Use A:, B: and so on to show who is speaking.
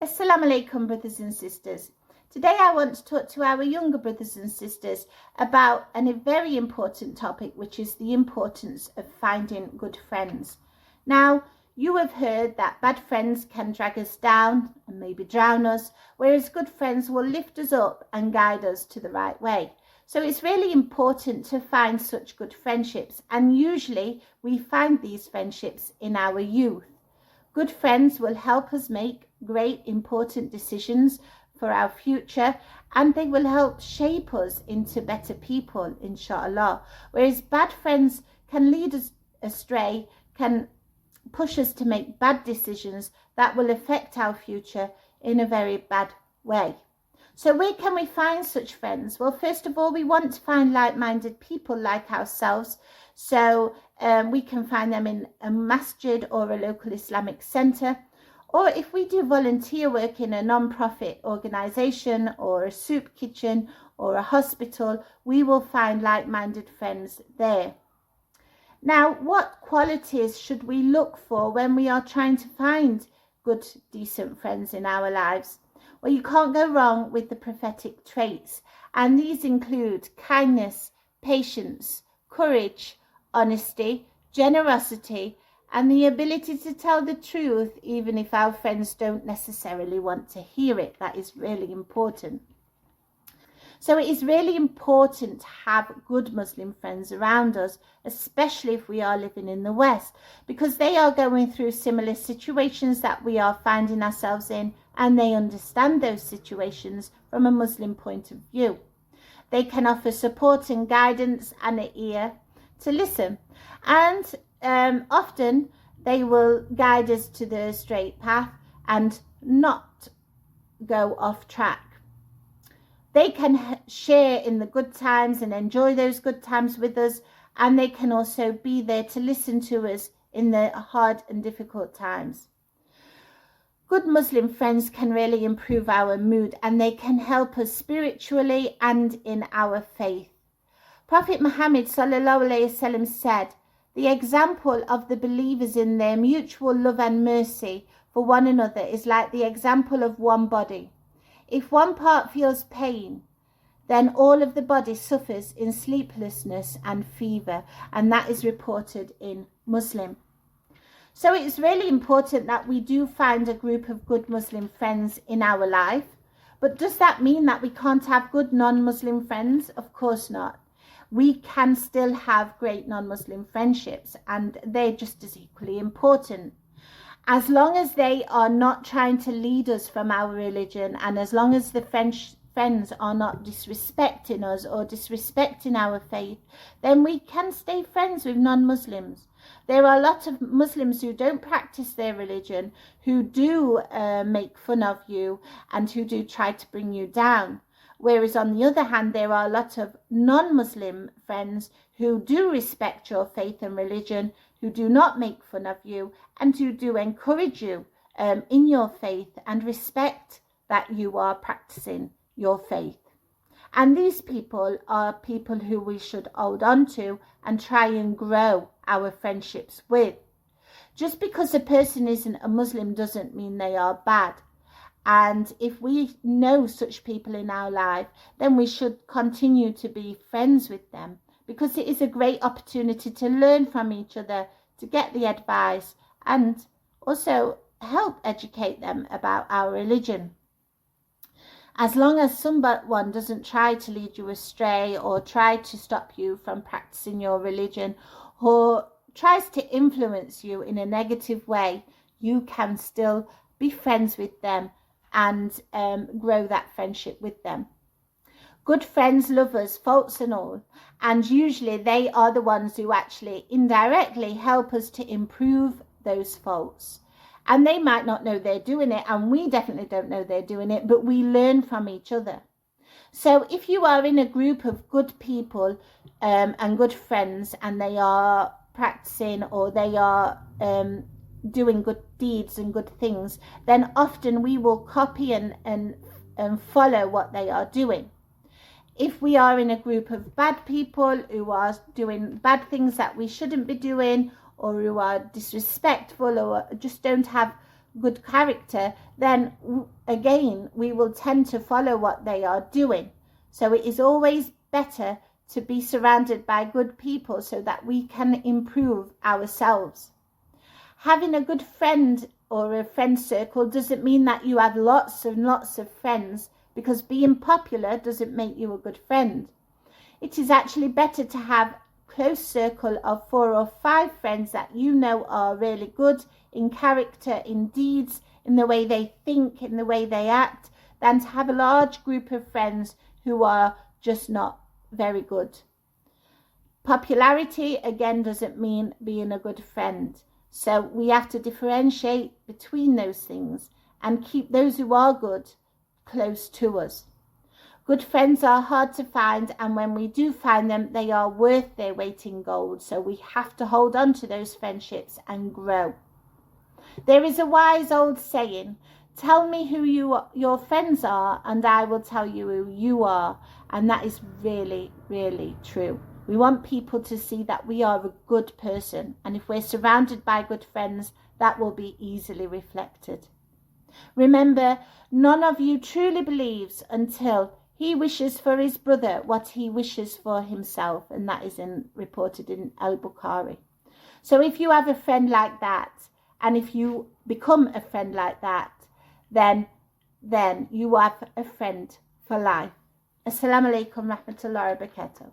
A: Assalamu alaikum, brothers and sisters. Today I want to talk to our younger brothers and sisters about a very important topic, which is the importance of finding good friends. Now, you have heard that bad friends can drag us down and maybe drown us, whereas good friends will lift us up and guide us to the right way. So it's really important to find such good friendships, and usually we find these friendships in our youth. Good friends will help us make great important decisions for our future, and they will help shape us into better people, inshallah. Whereas bad friends can lead us astray, can push us to make bad decisions that will affect our future in a very bad way. So where can we find such friends? Well, first of all, we want to find like-minded people like ourselves. So we can find them in a masjid or a local Islamic centre. Or if we do volunteer work in a non-profit organisation or a soup kitchen or a hospital, we will find like-minded friends there. Now, what qualities should we look for when we are trying to find good, decent friends in our lives? Well, you can't go wrong with the prophetic traits, and these include kindness, patience, courage, honesty, generosity, and the ability to tell the truth even if our friends don't necessarily want to hear it. That is really important. So it is really important to have good Muslim friends around us, especially if we are living in the West, because they are going through similar situations that we are finding ourselves in, and they understand those situations from a Muslim point of view. They can offer support and guidance and an ear to listen, and often they will guide us to the straight path and not go off track. They can share in the good times and enjoy those good times with us, and they can also be there to listen to us in the hard and difficult times. Good Muslim friends can really improve our mood, and they can help us spiritually and in our faith. Prophet Muhammad ﷺ said, "The example of the believers in their mutual love and mercy for one another is like the example of one body. If one part feels pain, then all of the body suffers in sleeplessness and fever," and that is reported in Muslim. So it's really important that we do find a group of good Muslim friends in our life. But does that mean that we can't have good non-Muslim friends? Of course not. We can still have great non-Muslim friendships, and they're just as equally important. As long as they are not trying to lead us from our religion, and as long as the friends are not disrespecting us or disrespecting our faith, then we can stay friends with non-Muslims. There are a lot of Muslims who don't practice their religion, who do make fun of you and who do try to bring you down. Whereas on the other hand, there are a lot of non-Muslim friends who do respect your faith and religion, who do not make fun of you, and who do encourage you in your faith and respect that you are practicing your faith. And these people are people who we should hold on to and try and grow our friendships with. Just because a person isn't a Muslim doesn't mean they are bad. And if we know such people in our life, then we should continue to be friends with them, because it is a great opportunity to learn from each other, to get the advice, and also help educate them about our religion. As long as someone doesn't try to lead you astray or try to stop you from practicing your religion or tries to influence you in a negative way, you can still be friends with them and grow that friendship with them. Good friends love us, faults and all, and usually they are the ones who actually indirectly help us to improve those faults. And they might not know they're doing it, and we definitely don't know they're doing it, but we learn from each other. So if you are in a group of good people and good friends, and they are practicing or they are doing good deeds and good things, then often we will copy and follow what they are doing. If we are in a group of bad people who are doing bad things that we shouldn't be doing, or who are disrespectful or just don't have good character, then again we will tend to follow what they are doing. So it is always better to be surrounded by good people so that we can improve ourselves. Having a good friend or a friend circle doesn't mean that you have lots and lots of friends, because being popular doesn't make you a good friend. It is actually better to have a close circle of 4 or 5 friends that you know are really good in character, in deeds, in the way they think, in the way they act, than to have a large group of friends who are just not very good. Popularity, again, doesn't mean being a good friend. So we have to differentiate between those things and keep those who are good close to us. Good friends are hard to find, and when we do find them, they are worth their weight in gold. So we have to hold on to those friendships and grow. There is a wise old saying, tell me who your friends are and I will tell you who you are. And that is really, really true. We want people to see that we are a good person. And if we're surrounded by good friends, that will be easily reflected. Remember, none of you truly believes until he wishes for his brother what he wishes for himself. And that is reported in Al-Bukhari. So if you have a friend like that, and if you become a friend like that, then you have a friend for life. Assalamu alaikum rahmatullahi wa barakatuh.